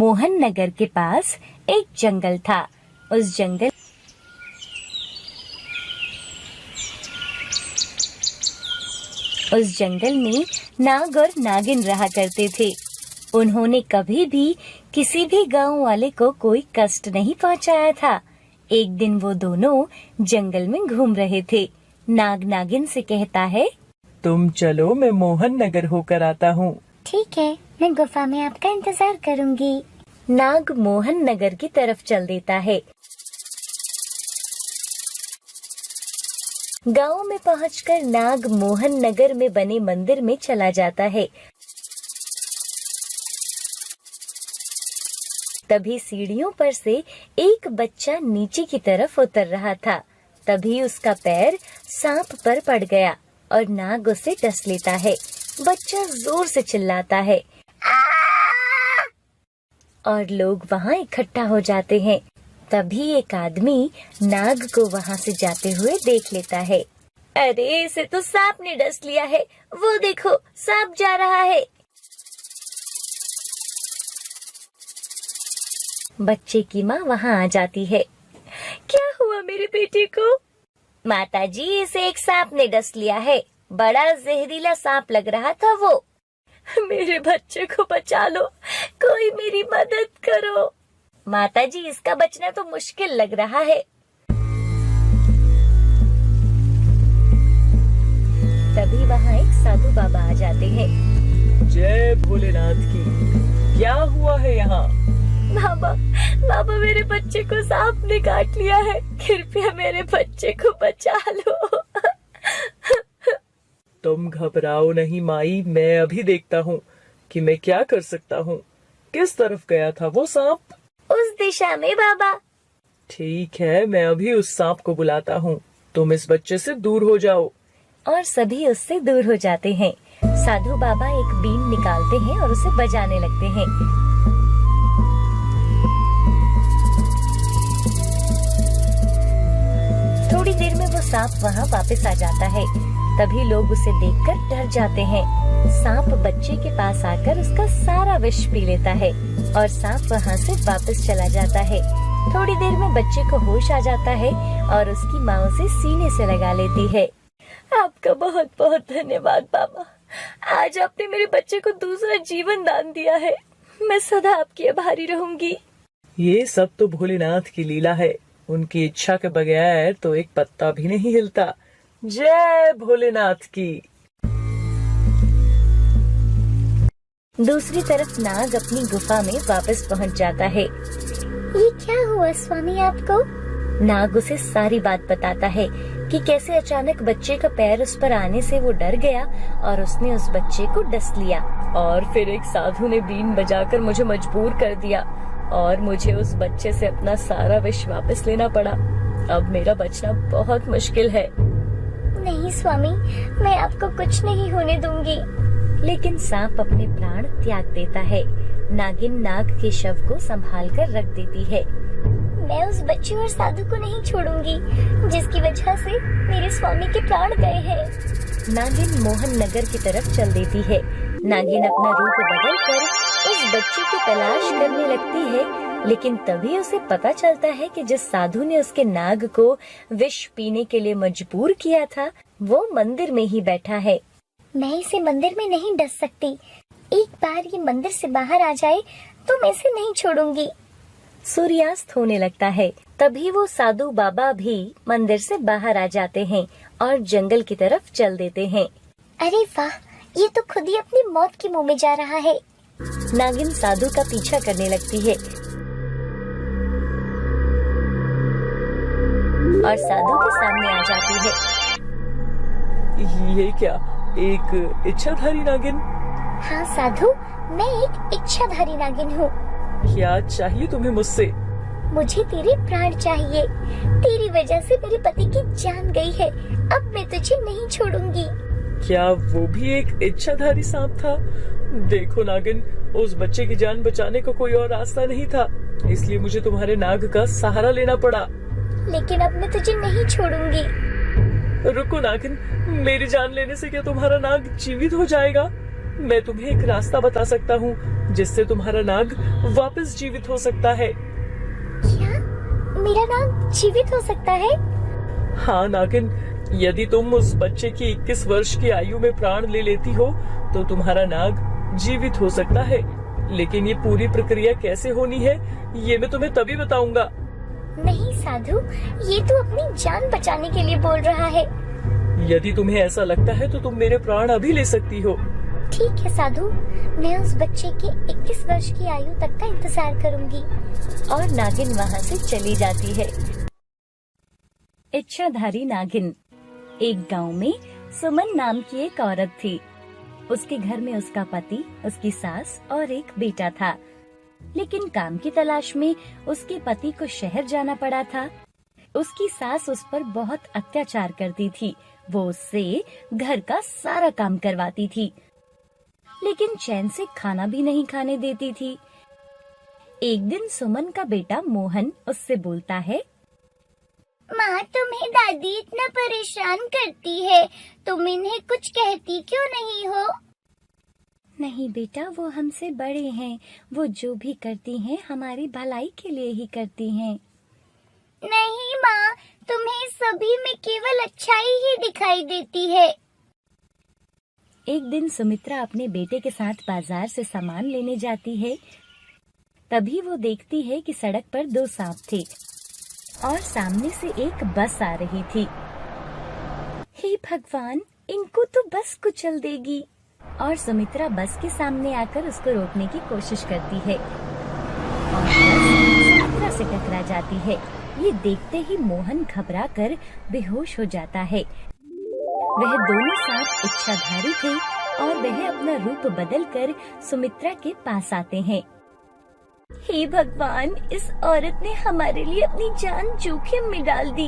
मोहन नगर के पास एक जंगल था। उस जंगल में नाग और नागिन रहा करते थे। उन्होंने कभी भी किसी भी गांव वाले को कोई कष्ट नहीं पहुंचाया था। एक दिन वो दोनों जंगल में घूम रहे थे। नाग नागिन से कहता है, तुम चलो, मैं मोहन नगर होकर आता हूँ। ठीक है, मैं गुफा में आपका इंतजार करूँगी। नाग मोहन नगर की तरफ चल देता है। गांव में पहुंचकर नाग मोहन नगर में बने मंदिर में चला जाता है। तभी सीढ़ियों पर से एक बच्चा नीचे की तरफ उतर रहा था। तभी उसका पैर सांप पर पड़ गया और नाग उसे डस लेता है। बच्चा जोर से चिल्लाता है और लोग वहाँ इकट्ठा हो जाते हैं। तभी एक आदमी नाग को वहाँ से जाते हुए देख लेता है। अरे, इसे तो सांप ने डस लिया है। वो देखो, सांप जा रहा है। बच्चे की माँ वहाँ आ जाती है। क्या हुआ मेरे बेटे को? माताजी, इसे एक सांप ने डस लिया है। बड़ा जहरीला सांप लग रहा था वो। मेरे बच्चे को बचा लो, कोई मेरी मदद करो। माताजी, इसका बचना तो मुश्किल लग रहा है। तभी वहाँ एक साधु बाबा आ जाते हैं। जय भोलेनाथ की। क्या हुआ है यहाँ? बाबा, मेरे बच्चे को सांप ने काट लिया है। कृपया मेरे बच्चे को बचा लो। तुम घबराओ नहीं माई, मैं अभी देखता हूँ कि मैं क्या कर सकता हूँ। किस तरफ गया था वो सांप? उस दिशा में बाबा। ठीक है, मैं अभी उस सांप को बुलाता हूँ। तुम इस बच्चे से दूर हो जाओ। और सभी उससे दूर हो जाते हैं। साधु बाबा एक बीन निकालते हैं और उसे बजाने लगते हैं। थोड़ी देर में वो सांप वहाँ वापस आ जाता है। तभी लोग उसे देखकर डर जाते हैं। सांप बच्चे के पास आकर उसका सारा विष पी लेता है और सांप वहाँ से वापस चला जाता है। थोड़ी देर में बच्चे को होश आ जाता है और उसकी माँ उसे सीने से लगा लेती है। आपका बहुत बहुत धन्यवाद बाबा। आज आपने मेरे बच्चे को दूसरा जीवन दान दिया है। मैं सदा आपकी आभारी रहूंगी। ये सब तो भोलेनाथ की लीला है। उनकी इच्छा के बगैर तो एक पत्ता भी नहीं हिलता। जय भोलेनाथ की। दूसरी तरफ नाग अपनी गुफा में वापस पहुंच जाता है। ये क्या हुआ स्वामी आपको? नाग उसे सारी बात बताता है कि कैसे अचानक बच्चे का पैर उस पर आने से वो डर गया और उसने उस बच्चे को डस लिया। और फिर एक साधु ने बीन बजाकर मुझे मजबूर कर दिया और मुझे उस बच्चे से अपना सारा विष वापस लेना पड़ा। अब मेरा बचना बहुत मुश्किल है। नहीं स्वामी, मैं आपको कुछ नहीं होने दूंगी। लेकिन सांप अपने प्राण त्याग देता है। नागिन नाग के शव को संभाल कर रख देती है। मैं उस बच्चे और साधु को नहीं छोड़ूंगी जिसकी वजह से मेरे स्वामी के प्राण गए हैं। नागिन मोहन नगर की तरफ चल देती है। नागिन अपना रूप बदल कर उस बच्चे की तलाश करने लगती है। लेकिन तभी उसे पता चलता है कि जिस साधु ने उसके नाग को विष पीने के लिए मजबूर किया था, वो मंदिर में ही बैठा है। मैं इसे मंदिर में नहीं डस सकती। एक बार ये मंदिर से बाहर आ जाए तो मैं इसे नहीं छोड़ूंगी। सूर्यास्त होने लगता है। तभी वो साधु बाबा भी मंदिर से बाहर आ जाते हैं और जंगल की तरफ चल देते हैं। अरे वाह, ये तो खुद ही अपनी मौत के मुंह में जा रहा है। नागिन साधु का पीछा करने लगती है और साधु के सामने आ जाती है। ये क्या, एक इच्छाधारी नागिन? हाँ साधु, मैं एक इच्छाधारी नागिन हूँ। क्या चाहिए तुम्हें मुझसे? मुझे तेरे प्राण चाहिए। तेरी वजह से मेरे पति की जान गई है। अब मैं तुझे नहीं छोड़ूंगी। क्या वो भी एक इच्छाधारी सांप था? देखो नागिन, उस बच्चे की जान बचाने को कोई और रास्ता नहीं था, इसलिए मुझे तुम्हारे नाग का सहारा लेना पड़ा। लेकिन अब मैं तुझे नहीं छोड़ूंगी। रुको नागिन, मेरी जान लेने से क्या तुम्हारा नाग जीवित हो जाएगा? मैं तुम्हें एक रास्ता बता सकता हूँ जिससे तुम्हारा नाग वापस जीवित हो सकता है। क्या मेरा नाग जीवित हो सकता है? हाँ नागिन, यदि तुम उस बच्चे की 21 वर्ष की आयु में प्राण ले लेती हो तो तुम्हारा नाग जीवित हो सकता है। लेकिन ये पूरी प्रक्रिया कैसे होनी है ये मैं तुम्हें तभी बताऊंगा। नहीं साधु, ये तो अपनी जान बचाने के लिए बोल रहा है। यदि तुम्हें ऐसा लगता है तो तुम मेरे प्राण अभी ले सकती हो। ठीक है साधु, मैं उस बच्चे के 21 वर्ष की आयु तक का इंतजार करूंगी। और नागिन वहाँ से चली जाती है। इच्छाधारी नागिन। एक गांव में सुमन नाम की एक औरत थी। उसके घर में उसका पति, उसकी सास और एक बेटा था। लेकिन काम की तलाश में उसके पति को शहर जाना पड़ा था। उसकी सास उस पर बहुत अत्याचार करती थी। वो उससे घर का सारा काम करवाती थी, लेकिन चैन से खाना भी नहीं खाने देती थी। एक दिन सुमन का बेटा मोहन उससे बोलता है, माँ, तुम्हें दादी इतना परेशान करती है, तुम इन्हें कुछ कहती क्यों नहीं हो? नहीं बेटा, वो हमसे बड़े हैं। वो जो भी करती हैं हमारी भलाई के लिए ही करती हैं। नहीं माँ, तुम्हें सभी में केवल अच्छाई ही दिखाई देती है। एक दिन सुमित्रा अपने बेटे के साथ बाजार से सामान लेने जाती है। तभी वो देखती है कि सड़क पर दो सांप थे और सामने से एक बस आ रही थी। हे भगवान, इनको तो बस कुचल देगी। और सुमित्रा बस के सामने आकर उसको रोकने की कोशिश करती है और बस सुमित्रा से टकरा जाती है। ये देखते ही मोहन घबरा कर बेहोश हो जाता है। वह दोनों सांप इच्छाधारी थे और वह अपना रूप बदलकर सुमित्रा के पास आते हैं। हे भगवान, इस औरत ने हमारे लिए अपनी जान जोखिम में डाल दी।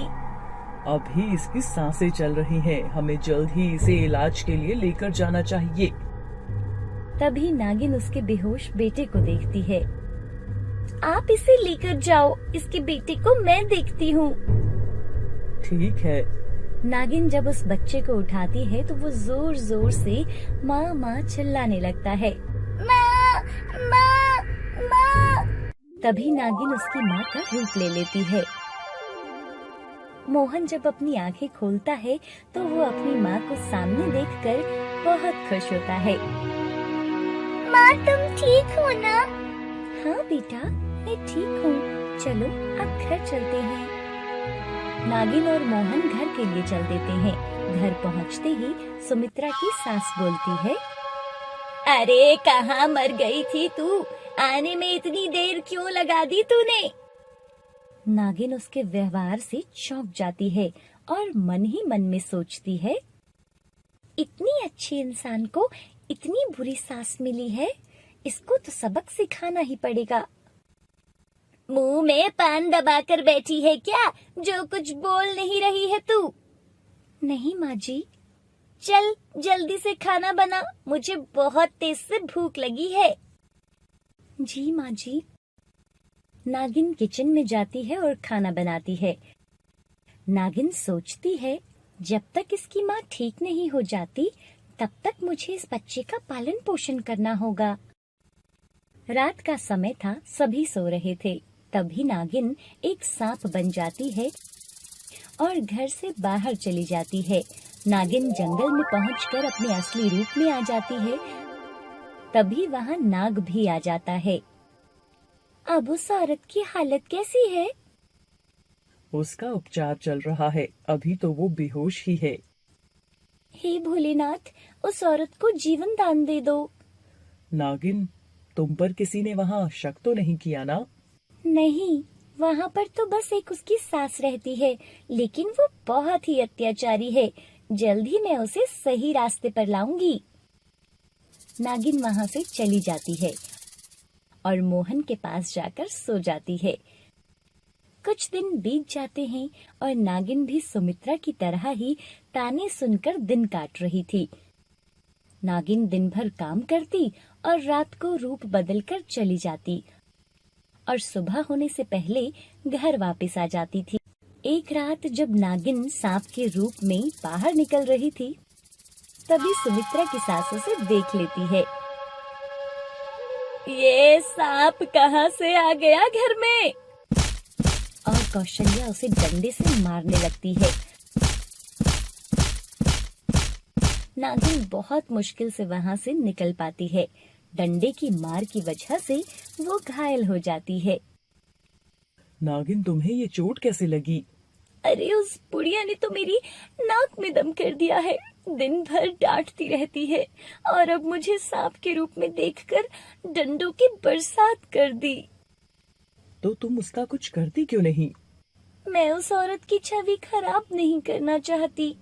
अभी इसकी सांसें चल रही हैं, हमें जल्द ही इसे इलाज के लिए लेकर जाना चाहिए। तभी नागिन उसके बेहोश बेटे को देखती है। आप इसे लेकर जाओ, इसके बेटे को मैं देखती हूँ। ठीक है। नागिन जब उस बच्चे को उठाती है तो वो जोर जोर से माँ माँ चिल्लाने लगता है। माँ, माँ, माँ। तभी नागिन उसकी माँ का रूप ले लेती है। मोहन जब अपनी आंखें खोलता है तो वो अपनी माँ को सामने देखकर बहुत खुश होता है। माँ, तुम ठीक हो ना? हाँ बेटा, मैं ठीक हूँ। चलो अब घर चलते हैं। नागिन और मोहन घर के लिए चल देते हैं। घर पहुँचते ही सुमित्रा की सास बोलती है, अरे कहाँ मर गई थी तू? आने में इतनी देर क्यों लगा दी तूने? नागिन उसके व्यवहार से चौंक जाती है और मन ही मन में सोचती है, इतनी अच्छी इंसान को इतनी बुरी सास मिली है, इसको तो सबक सिखाना ही पड़ेगा। मुंह में पान दबाकर बैठी है क्या? जो कुछ बोल नहीं रही है तू? नहीं माँ जी। चल जल्दी से खाना बना, मुझे बहुत तेज से भूख लगी है। जी माँ जी। नागिन किचन में जाती है और खाना बनाती है। नागिन सोचती है, जब तक इसकी माँ ठीक नहीं हो जाती तब तक मुझे इस बच्चे का पालन पोषण करना होगा। रात का समय था, सभी सो रहे थे। तभी नागिन एक सांप बन जाती है और घर से बाहर चली जाती है। नागिन जंगल में पहुंचकर अपने असली रूप में आ जाती है। तभी वहां नाग भी आ जाता है। अब उस औरत की हालत कैसी है? उसका उपचार चल रहा है, अभी तो वो बेहोश ही है। हे भोलेनाथ, उस औरत को जीवन दान दे दो। नागिन, तुम पर किसी ने वहाँ शक तो नहीं किया ना? नहीं, वहाँ पर तो बस एक उसकी सास रहती है, लेकिन वो बहुत ही अत्याचारी है। जल्द ही मैं उसे सही रास्ते पर लाऊंगी। नागिन वहाँ से चली जाती है और मोहन के पास जाकर सो जाती है। कुछ दिन बीत जाते हैं और नागिन भी सुमित्रा की तरह ही ताने सुनकर दिन काट रही थी। नागिन दिन भर काम करती और रात को रूप बदलकर चली जाती और सुबह होने से पहले घर वापस आ जाती थी। एक रात जब नागिन सांप के रूप में बाहर निकल रही थी, तभी सुमित्रा की सास उसे देख लेती है। ये सांप कहाँ से आ गया घर में? और कौशल्या उसे डंडे से मारने लगती है। नागिन बहुत मुश्किल से वहाँ से निकल पाती है। डंडे की मार की वजह से वो घायल हो जाती है। नागिन, तुम्हें ये चोट कैसे लगी? अरे उस बुढ़िया ने तो मेरी नाक में दम कर दिया है। दिन भर डांटती रहती है और अब मुझे सांप के रूप में देखकर डंडों की बरसात कर दी। तो तुम उसका कुछ करती क्यों नहीं? मैं उस औरत की छवि खराब नहीं करना चाहती।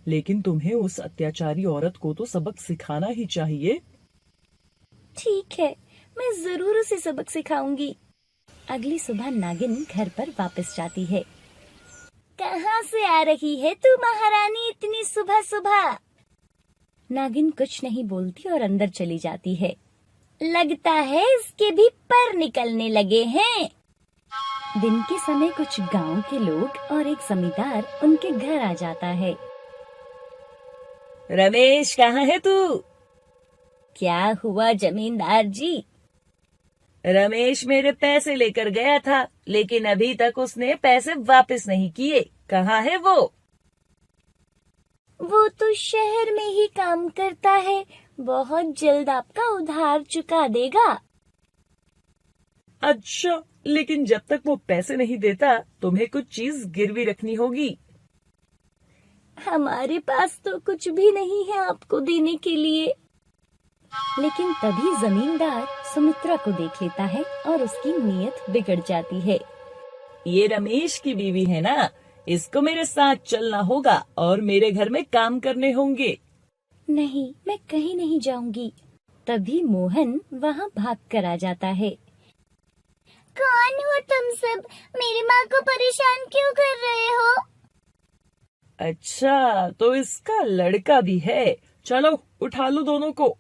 लेकिन तुम्हें उस अत्याचारी औरत को तो सबक सिखाना ही चाहिए। ठीक है, मैं जरूर उसे सबक सिखाऊंगी। अगली सुबह नागिन घर पर वापस जाती है। कहाँ से आ रही है तू महारानी इतनी सुबह सुबह? नागिन कुछ नहीं बोलती और अंदर चली जाती है। लगता है इसके भी पर निकलने लगे हैं। दिन के समय कुछ गांव के लोग और एक जमींदार उनके घर आ जाता है। रमेश, कहाँ है तू? क्या हुआ जमींदार जी? रमेश मेरे पैसे लेकर गया था, लेकिन अभी तक उसने पैसे वापस नहीं किए। कहाँ है वो? वो तो शहर में ही काम करता है, बहुत जल्द आपका उधार चुका देगा। अच्छा, लेकिन जब तक वो पैसे नहीं देता तुम्हें कुछ चीज गिरवी रखनी होगी। हमारे पास तो कुछ भी नहीं है आपको देने के लिए। लेकिन तभी जमींदार सुमित्रा को देख लेता है और उसकी नीयत बिगड़ जाती है। ये रमेश की बीवी है ना, इसको मेरे साथ चलना होगा और मेरे घर में काम करने होंगे। नहीं, मैं कहीं नहीं जाऊंगी। तभी मोहन वहाँ भाग कर आ जाता है। कौन हो तुम सब? मेरी माँ को परेशान क्यों कर रहे हो? अच्छा, तो इसका लड़का भी है। चलो उठा लो दोनों को।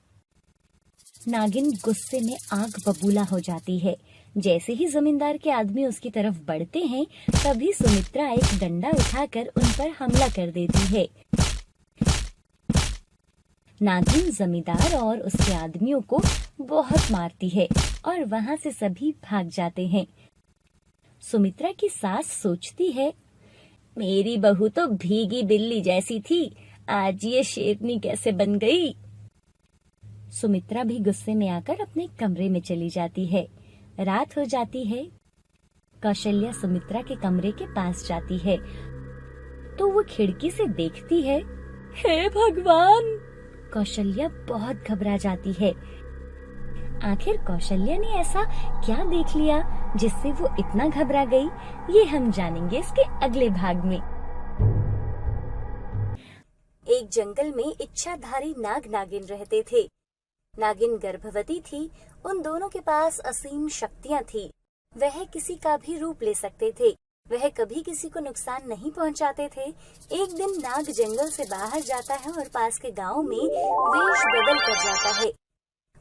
नागिन गुस्से में आग बबूला हो जाती है। जैसे ही जमींदार के आदमी उसकी तरफ बढ़ते हैं, तभी सुमित्रा एक डंडा उठाकर उन पर हमला कर देती है। नागिन जमींदार और उसके आदमियों को बहुत मारती है और वहाँ से सभी भाग जाते हैं। सुमित्रा की सास सोचती है, मेरी बहू तो भीगी बिल्ली जैसी थी, आज ये शेरनी कैसे बन गई। सुमित्रा भी गुस्से में आकर अपने कमरे में चली जाती है। रात हो जाती है। कौशल्या सुमित्रा के कमरे के पास जाती है तो वो खिड़की से देखती है। हे भगवान! कौशल्या बहुत घबरा जाती है। आखिर कौशल्या ने ऐसा क्या देख लिया जिससे वो इतना घबरा गई, ये हम जानेंगे इसके अगले भाग में। एक जंगल में इच्छाधारी नाग नागिन रहते थे। नागिन गर्भवती थी। उन दोनों के पास असीम शक्तियां थी। वह किसी का भी रूप ले सकते थे। वह कभी किसी को नुकसान नहीं पहुंचाते थे। एक दिन नाग जंगल से बाहर जाता है और पास के गांव में वेश बदल कर जाता है।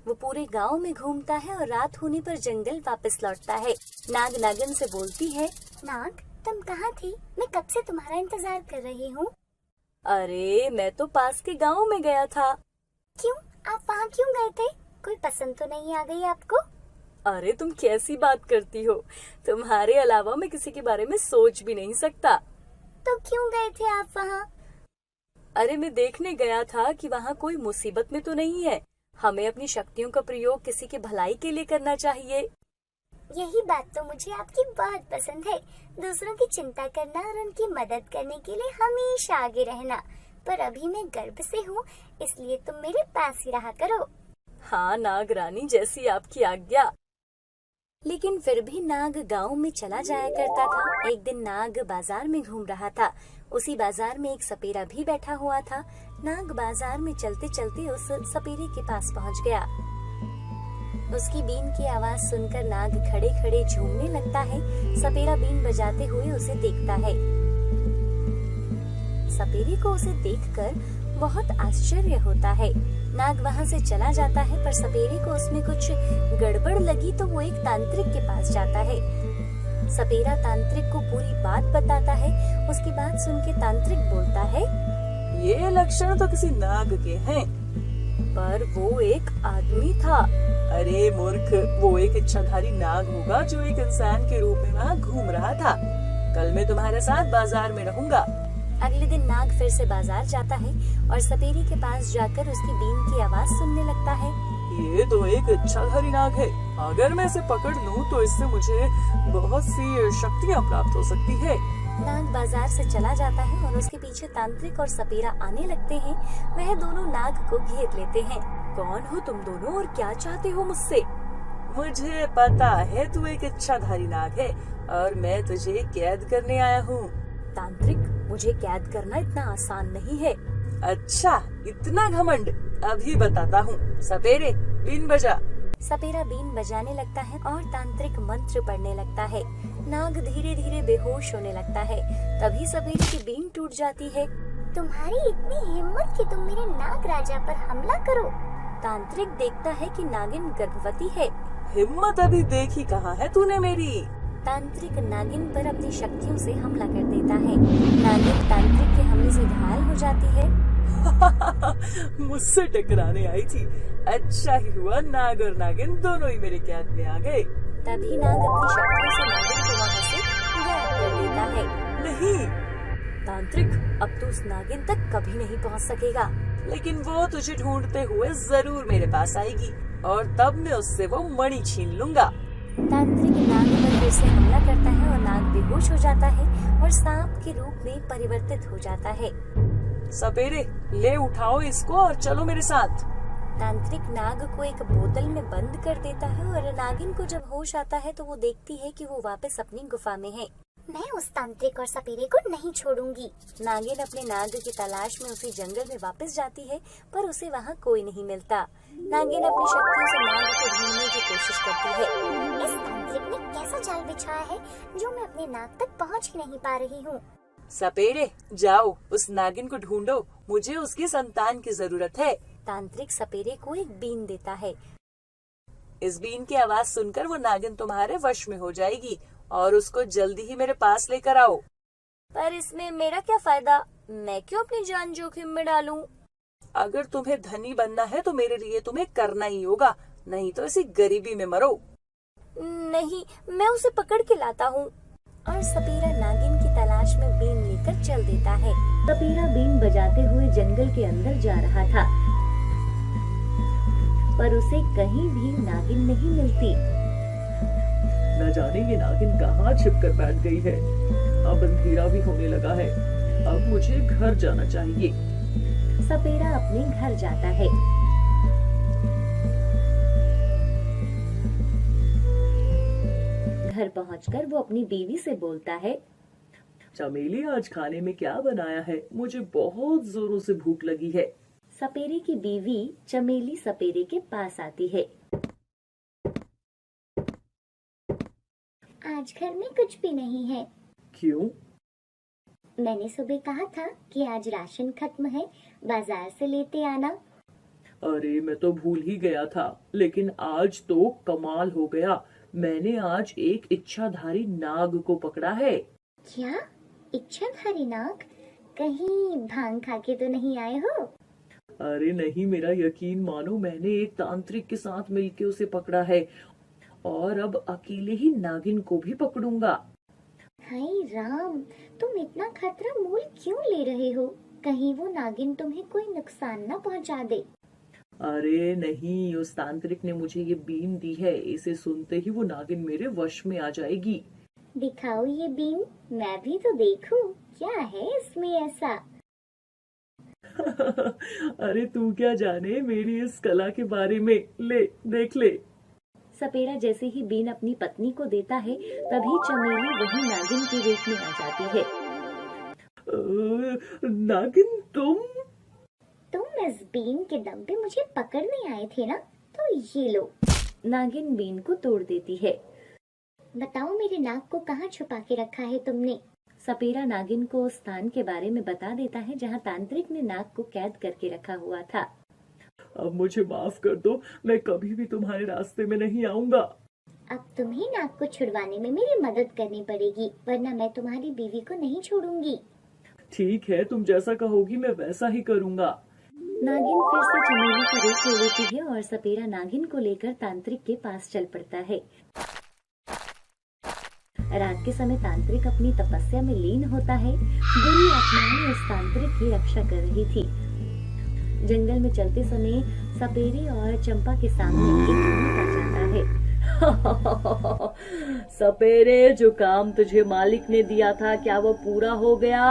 वो पूरे गांव में घूमता है और रात होने पर जंगल वापस लौटता है। नाग नागिन से बोलती है, नाग, तुम कहाँ थी? मैं कब से तुम्हारा इंतजार कर रही हूँ। अरे मैं तो पास के गांव में गया था। क्यों? आप वहाँ क्यों गए थे? कोई पसंद तो नहीं आ गई आपको? अरे तुम कैसी बात करती हो? तुम्हारे अलावा मैं किसी के बारे में सोच भी नहीं सकता। तो क्यों गए थे आप वहाँ? अरे मैं देखने गया था कि वहाँ कोई मुसीबत में तो नहीं है। हमें अपनी शक्तियों का प्रयोग किसी की भलाई के लिए करना चाहिए। यही बात तो मुझे आपकी बहुत पसंद है। दूसरों की चिंता करना और उनकी मदद करने के लिए हमेशा आगे रहना। पर अभी मैं गर्भ से हूँ, इसलिए तुम मेरे पास ही रहा करो। हाँ नाग रानी, जैसी आपकी आज्ञा। लेकिन फिर भी नाग गांव में चला जाया करता था। एक दिन नाग बाजार में घूम रहा था। उसी बाजार में एक सपेरा भी बैठा हुआ था। नाग बाजार में चलते चलते उस सपेरे के पास पहुंच गया। उसकी बीन की आवाज सुनकर नाग खड़े खड़े झूमने लगता है। सपेरा बीन बजाते हुए उसे देखता है। सपेरे को उसे देखकर बहुत आश्चर्य होता है। नाग वहाँ से चला जाता है, पर सपेरे को उसमें कुछ गड़बड़ लगी तो वो एक तांत्रिक के पास जाता है। सपेरा तांत्रिक को पूरी बात बताता है। उसकी बात सुन के तांत्रिक बोलता है, ये लक्षण तो किसी नाग के हैं। पर वो एक आदमी था। अरे मूर्ख, वो एक इच्छाधारी नाग होगा जो एक इंसान के रूप में वहाँ घूम रहा था। कल मैं तुम्हारे साथ बाजार में रहूंगा। अगले दिन नाग फिर से बाजार जाता है और सपेरे के पास जाकर उसकी बीन की आवाज सुनने लगता है। ये तो एक इच्छाधारी नाग है। अगर मैं इसे पकड़ लूं तो इससे मुझे बहुत सी शक्तियाँ प्राप्त हो सकती है। नाग बाजार से चला जाता है और उसके पीछे तांत्रिक और सपेरा आने लगते हैं। वह दोनों नाग को घेर लेते हैं। कौन हो तुम दोनों और क्या चाहते हो मुझसे? मुझे पता है तू एक इच्छाधारी नाग है और मैं तुझे कैद करने आया हूँ। तांत्रिक, मुझे कैद करना इतना आसान नहीं है। अच्छा, इतना घमंड? अभी बताता हूँ। सपेरे, बीन बजा। सपेरा बीन बजाने लगता है और तांत्रिक मंत्र पढ़ने लगता है। नाग धीरे धीरे बेहोश होने लगता है। तभी सपेरे की बीन टूट जाती है। तुम्हारी इतनी हिम्मत कि तुम मेरे नाग राजा पर हमला करो। तांत्रिक देखता है कि नागिन गर्भवती है। हिम्मत अभी देखी कहाँ है तूने मेरी। तांत्रिक नागिन पर अपनी शक्तियों से हमला कर देता है। नागिन तांत्रिक के हमले से घायल हो जाती है। मुझसे टकराने आई थी। अच्छा ही हुआ नाग और नागिन दोनों ही मेरे कैद में आ गए। तभी नाग अपनी शक्तियों से नागिन को वहाँ से गायब कर देता है। नहीं, तांत्रिक, अब तू उस नागिन तक कभी नहीं पहुँच सकेगा। लेकिन वो तुझे ढूंढते हुए जरूर मेरे पास आएगी और तब मैं उससे वो मणि छीन लूंगा। तांत्रिक नाग पर फिर से हमला करता है और नाग बेहोश हो जाता है और सांप के रूप में परिवर्तित हो जाता है। सपेरे, ले उठाओ इसको और चलो मेरे साथ। तांत्रिक नाग को एक बोतल में बंद कर देता है और नागिन को जब होश आता है तो वो देखती है कि वो वापस अपनी गुफा में है। मैं उस तांत्रिक और सपेरे को नहीं छोड़ूंगी। नागिन अपने नाग की तलाश में उसी जंगल में वापस जाती है, पर उसे वहाँ कोई नहीं मिलता। नागिन अपनी शक्तियों से नाग को ढूंढने की कोशिश करती है। इस तांत्रिक ने कैसा जाल बिछाया है जो मैं अपने नाग तक पहुँच ही नहीं पा रही हूँ। सपेरे, जाओ उस नागिन को ढूंढो। मुझे उसकी संतान की जरूरत है। तांत्रिक सपेरे को एक बीन देता है। इस बीन की आवाज सुनकर वो नागिन तुम्हारे वश में हो जाएगी और उसको जल्दी ही मेरे पास लेकर आओ। पर इसमें मेरा क्या फायदा? मैं क्यों अपनी जान जोखिम में डालूं? अगर तुम्हें धनी बनना है तो मेरे लिए तुम्हें करना ही होगा, नहीं तो इसी गरीबी में मरो। नहीं, मैं उसे पकड़ के लाता हूँ। और सपेरा नागिन की तलाश में बीन लेकर चल देता है। सपेरा बीन बजाते हुए जंगल के अंदर जा रहा था, पर उसे कहीं भी नागिन नहीं मिलती। न जाने ये नागिन कहाँ छिप कर बैठ गई है। अब अंधेरा भी होने लगा है। अब मुझे घर जाना चाहिए। सपेरा अपने घर जाता है। घर पहुंचकर वो अपनी बीवी से बोलता है, चमेली, आज खाने में क्या बनाया है? मुझे बहुत जोरों से भूख लगी है। सपेरे की बीवी चमेली सपेरे के पास आती है। आज घर में कुछ भी नहीं है। क्यों? मैंने सुबह कहा था कि आज राशन खत्म है, बाजार से लेते आना। अरे मैं तो भूल ही गया था, लेकिन आज तो कमाल हो गया। मैंने आज एक इच्छाधारी नाग को पकड़ा है। क्या? इच्छाधारी नाग? कहीं भांग खा के तो नहीं आए हो? अरे नहीं, मेरा यकीन मानो, मैंने एक तांत्रिक के साथ मिलकर उसे पकड़ा है और अब अकेले ही नागिन को भी पकड़ूंगा। हाय राम, तुम इतना खतरा मोल क्यों ले रहे हो? कहीं वो नागिन तुम्हें कोई नुकसान न पहुंचा दे। अरे नहीं, उस तांत्रिक ने मुझे ये बीन दी है। इसे सुनते ही वो नागिन मेरे वश में आ जाएगी। दिखाओ ये बीन, मैं भी तो देखूं क्या है इसमें ऐसा। अरे तू क्या जाने मेरी इस कला के बारे में। ले, देख ले। सपेरा जैसे ही बीन अपनी पत्नी को देता है, तभी चमेली वही नागिन के रूप में आ जाती है। नागिन, तुम इस बीन के दम पे मुझे पकड़ने आए थे ना, तो ये लो। नागिन बीन को तोड़ देती है। बताओ मेरे नाग को कहाँ छुपा के रखा है तुमने? सपेरा नागिन को उस स्थान के बारे में बता देता है जहाँ तांत्रिक ने नाग को कैद करके रखा हुआ था। अब मुझे माफ कर दो, मैं कभी भी तुम्हारे रास्ते में नहीं आऊंगा। अब तुम्हें नाग को छुड़वाने में मेरी मदद करनी पड़ेगी, वरना मैं तुम्हारी बीवी को नहीं छोड़ूंगी। ठीक है, तुम जैसा कहोगी मैं वैसा ही करूँगा। नागिन फिर से चमेली का रूप ले लेती है और सपेरा नागिन को लेकर तांत्रिक के पास चल पड़ता है। रात के समय तांत्रिक अपनी तपस्या में लीन होता है। बुरी आत्माएं उस तांत्रिक की रक्षा कर रही थी। जंगल में चलते समय सपेरे और चंपा के सामने एक भूत आ जाता है। सपेरे, जो काम तुझे मालिक ने दिया था क्या वो पूरा हो गया?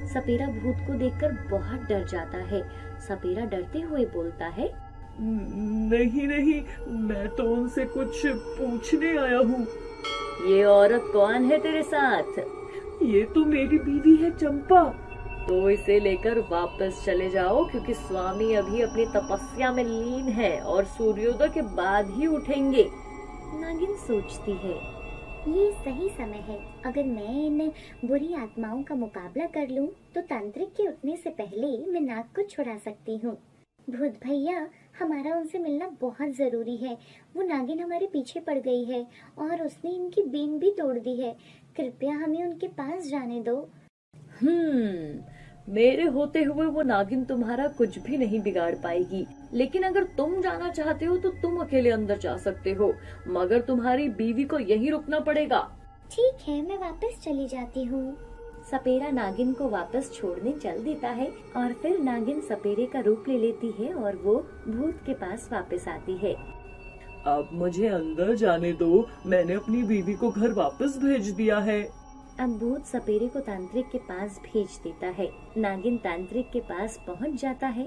सपेरा भूत को देखकर बहुत डर जाता है। सपेरा डरते हुए बोलता है, नहीं नहीं, मैं तो उनसे कुछ पूछने आया हूँ। ये औरत कौन है तेरे साथ? ये तो मेरी बीवी है चंपा। तो इसे लेकर वापस चले जाओ, क्योंकि स्वामी अभी अपनी तपस्या में लीन है और सूर्योदय के बाद ही उठेंगे। नागिन सोचती है, ये सही समय है। अगर मैं इन बुरी आत्माओं का मुकाबला कर लूं, तो तांत्रिक के उठने से पहले मैं नाग को छुड़ा सकती हूँ। भूत भैया, हमारा उनसे मिलना बहुत जरूरी है। वो नागिन हमारे पीछे पड़ गई है और उसने इनकी बीन भी तोड़ दी है। कृपया हमें उनके पास जाने दो। मेरे होते हुए वो नागिन तुम्हारा कुछ भी नहीं बिगाड़ पाएगी, लेकिन अगर तुम जाना चाहते हो तो तुम अकेले अंदर जा सकते हो, मगर तुम्हारी बीवी को यहीं रुकना पड़ेगा। ठीक है, मैं वापस चली जाती हूँ। सपेरा नागिन को वापस छोड़ने चल देता है और फिर नागिन सपेरे का रूप ले लेती है और वो भूत के पास वापस आती है। अब मुझे अंदर जाने दो, मैंने अपनी बीवी को घर वापस भेज दिया है। अब भूत सपेरे को तांत्रिक के पास भेज देता है। नागिन तांत्रिक के पास पहुंच जाता है।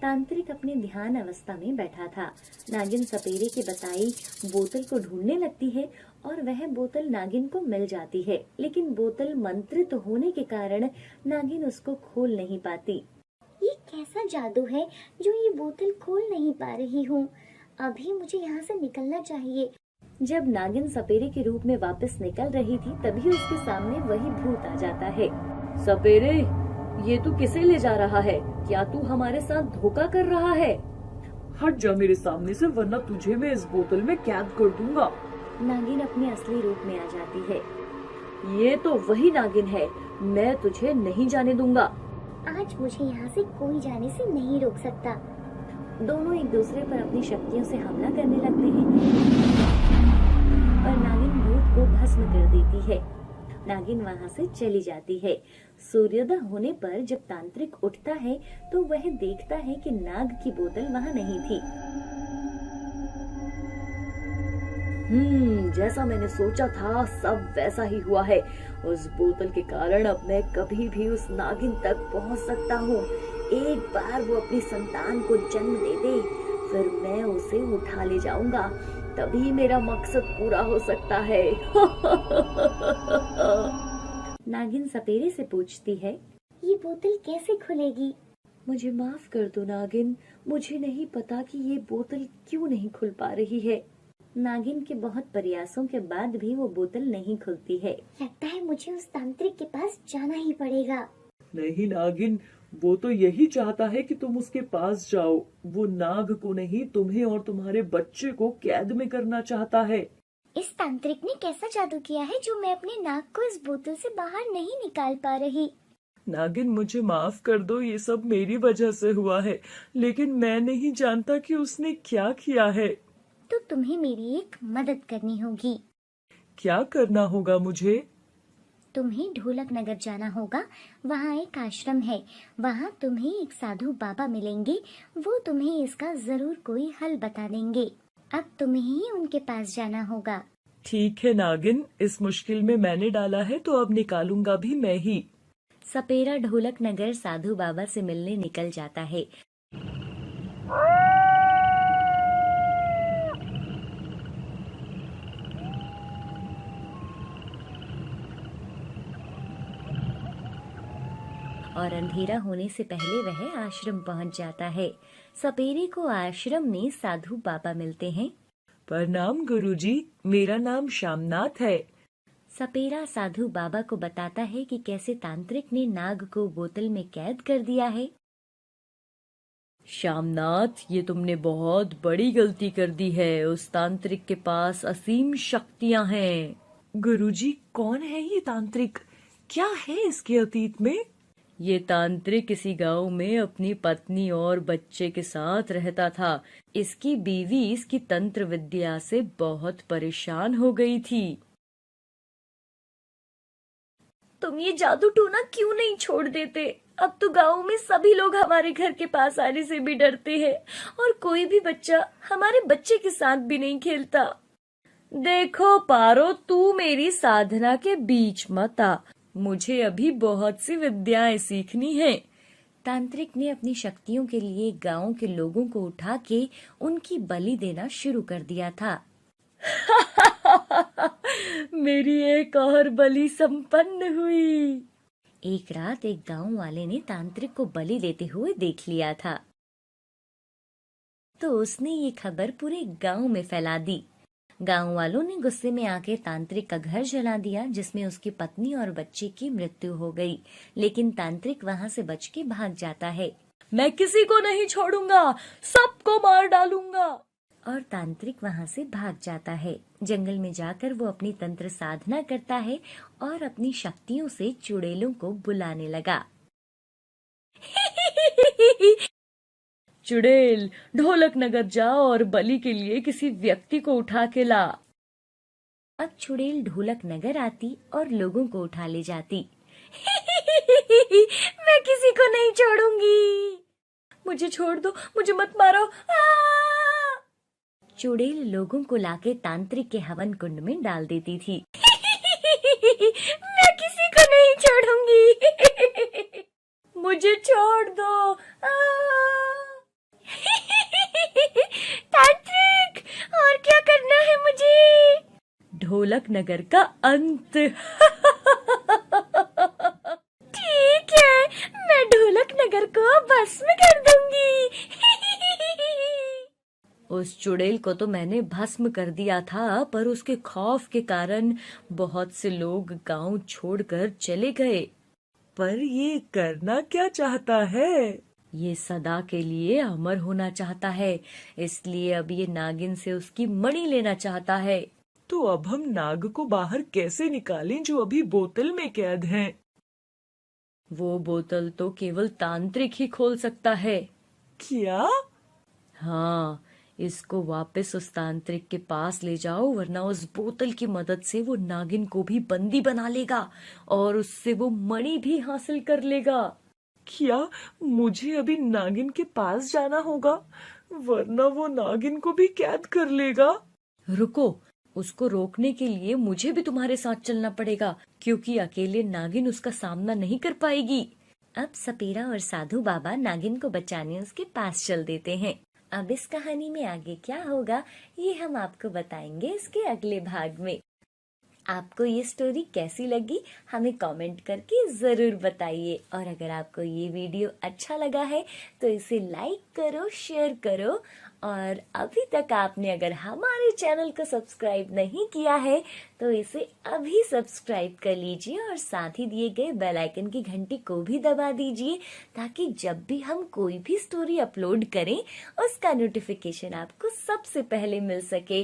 तांत्रिक अपने ध्यान अवस्था में बैठा था। नागिन सपेरे के बताई बोतल को ढूंढने लगती है और वह बोतल नागिन को मिल जाती है, लेकिन बोतल मंत्रित होने के कारण नागिन उसको खोल नहीं पाती। ये कैसा जादू है जो ये बोतल खोल नहीं पा रही हूँ? अभी मुझे यहाँ से निकलना चाहिए। जब नागिन सपेरे के रूप में वापस निकल रही थी, तभी उसके सामने वही भूत आ जाता है। सपेरे, ये तू किसे ले जा रहा है? क्या तू हमारे साथ धोखा कर रहा है? हट जा मेरे सामने से, वरना तुझे मैं इस बोतल में कैद कर दूंगा। नागिन अपने असली रूप में आ जाती है। ये तो वही नागिन है, मैं तुझे नहीं जाने दूंगा। आज मुझे यहाँ से कोई जाने से नहीं रोक सकता। दोनों एक दूसरे पर अपनी शक्तियों से हमला करने लगते हैं और नागिन भूत को भस्म कर देती है। नागिन वहाँ से चली जाती है। सूर्योदय होने पर जब तांत्रिक उठता है तो वह देखता है कि नाग की बोतल वहाँ नहीं थी। जैसा मैंने सोचा था सब वैसा ही हुआ है। उस बोतल के कारण अब मैं कभी भी उस नागिन तक पहुँच सकता हूँ। एक बार वो अपनी संतान को जन्म दे दे, फिर मैं उसे उठा ले जाऊंगा, तभी मेरा मकसद पूरा हो सकता है। नागिन सपेरे से पूछती है, ये बोतल कैसे खुलेगी? मुझे माफ कर दो नागिन, मुझे नहीं पता कि ये बोतल क्यों नहीं खुल पा रही है। नागिन के बहुत प्रयासों के बाद भी वो बोतल नहीं खुलती है। लगता है मुझे उस तांत्रिक के पास जाना ही पड़ेगा। नहीं नागिन, वो तो यही चाहता है कि तुम उसके पास जाओ। वो नाग को नहीं, तुम्हें और तुम्हारे बच्चे को कैद में करना चाहता है। इस तांत्रिक ने कैसा जादू किया है जो मैं अपने नाग को इस बोतल से बाहर नहीं निकाल पा रही? नागिन, मुझे माफ कर दो, ये सब मेरी वजह से हुआ है, लेकिन मैं नहीं जानता कि उसने क्या किया है। तो तुम्हें मेरी एक मदद करनी होगी। क्या करना होगा मुझे? तुम्हें ढोलक नगर जाना होगा। वहाँ एक आश्रम है, वहाँ तुम्हें एक साधु बाबा मिलेंगे। वो तुम्हें इसका जरूर कोई हल बता देंगे। अब तुम्हें ही उनके पास जाना होगा। ठीक है नागिन, इस मुश्किल में मैंने डाला है तो अब निकालूंगा भी मैं ही। सपेरा ढोलक नगर साधु बाबा से मिलने निकल जाता है। और अंधेरा होने से पहले वह आश्रम पहुंच जाता है। सपेरे को आश्रम में साधु बाबा मिलते हैं। प्रणाम गुरुजी, मेरा नाम श्यामनाथ है। सपेरा साधु बाबा को बताता है कि कैसे तांत्रिक ने नाग को बोतल में कैद कर दिया है। श्यामनाथ, ये तुमने बहुत बड़ी गलती कर दी है। उस तांत्रिक के पास असीम शक्तियां हैं। गुरुजी, कौन है ये तांत्रिक? क्या है इसके अतीत में? ये तांत्रिक किसी गांव में अपनी पत्नी और बच्चे के साथ रहता था। इसकी बीवी इसकी तंत्र विद्या से बहुत परेशान हो गई थी। तुम ये जादू टोना क्यों नहीं छोड़ देते? अब तो गांव में सभी लोग हमारे घर के पास आने से भी डरते हैं और कोई भी बच्चा हमारे बच्चे के साथ भी नहीं खेलता। देखो पारो, तू मेरी साधना के बीच मत आ। मुझे अभी बहुत सी विद्याएं सीखनी है। तांत्रिक ने अपनी शक्तियों के लिए गांव के लोगों को उठा के उनकी बलि देना शुरू कर दिया था। मेरी एक और बलि संपन्न हुई। एक रात एक गांव वाले ने तांत्रिक को बलि देते हुए देख लिया था, तो उसने ये खबर पूरे गांव में फैला दी। गांव वालों ने गुस्से में आके तांत्रिक का घर जला दिया, जिसमें उसकी पत्नी और बच्चे की मृत्यु हो गई। लेकिन तांत्रिक वहां से बच के भाग जाता है। मैं किसी को नहीं छोड़ूंगा, सबको मार डालूंगा। और तांत्रिक वहां से भाग जाता है। जंगल में जाकर वो अपनी तंत्र साधना करता है और अपनी शक्तियों से चुड़ैलों को बुलाने लगा। चुड़ैल, ढोलक नगर जा और बलि के लिए किसी व्यक्ति को उठा के ला। अब चुड़ैल ढोलक नगर आती और लोगों को उठा ले जाती। मैं किसी को नहीं छोड़ूंगी, मुझे छोड़ दो, मुझे मत मारो। चुड़ैल लोगों को लाके तांत्रिक के हवन कुंड में डाल देती थी। मैं किसी को नहीं छोड़ूंगी, मुझे छोड़ दो। तांत्रिक, और क्या करना है मुझे? ढोलक नगर का अंत। ठीक है, मैं ढोलक नगर को भस्म कर दूंगी। उस चुड़ैल को तो मैंने भस्म कर दिया था, पर उसके खौफ के कारण बहुत से लोग गांव छोड़कर चले गए। पर ये करना क्या चाहता है? ये सदा के लिए अमर होना चाहता है, इसलिए अब ये नागिन से उसकी मणि लेना चाहता है। तो अब हम नाग को बाहर कैसे निकालें जो अभी बोतल में कैद है? वो बोतल तो केवल तांत्रिक ही खोल सकता है। क्या? हाँ, इसको वापस उस तांत्रिक के पास ले जाओ, वरना उस बोतल की मदद से वो नागिन को भी बंदी बना लेगा और उससे वो मणि भी हासिल कर लेगा। क्या मुझे अभी नागिन के पास जाना होगा, वरना वो नागिन को भी कैद कर लेगा? रुको, उसको रोकने के लिए मुझे भी तुम्हारे साथ चलना पड़ेगा, क्योंकि अकेले नागिन उसका सामना नहीं कर पाएगी। अब सपेरा और साधु बाबा नागिन को बचाने उसके पास चल देते हैं। अब इस कहानी में आगे क्या होगा ये हम आपको बताएंगे इसके अगले भाग में। आपको ये स्टोरी कैसी लगी हमें कमेंट करके जरूर बताइए, और अगर आपको ये वीडियो अच्छा लगा है तो इसे लाइक करो, शेयर करो, और अभी तक आपने अगर हमारे चैनल को सब्सक्राइब नहीं किया है तो इसे अभी सब्सक्राइब कर लीजिए और साथ ही दिए गए बेल आइकन की घंटी को भी दबा दीजिए, ताकि जब भी हम कोई भी स्टोरी अपलोड करें उसका नोटिफिकेशन आपको सबसे पहले मिल सके।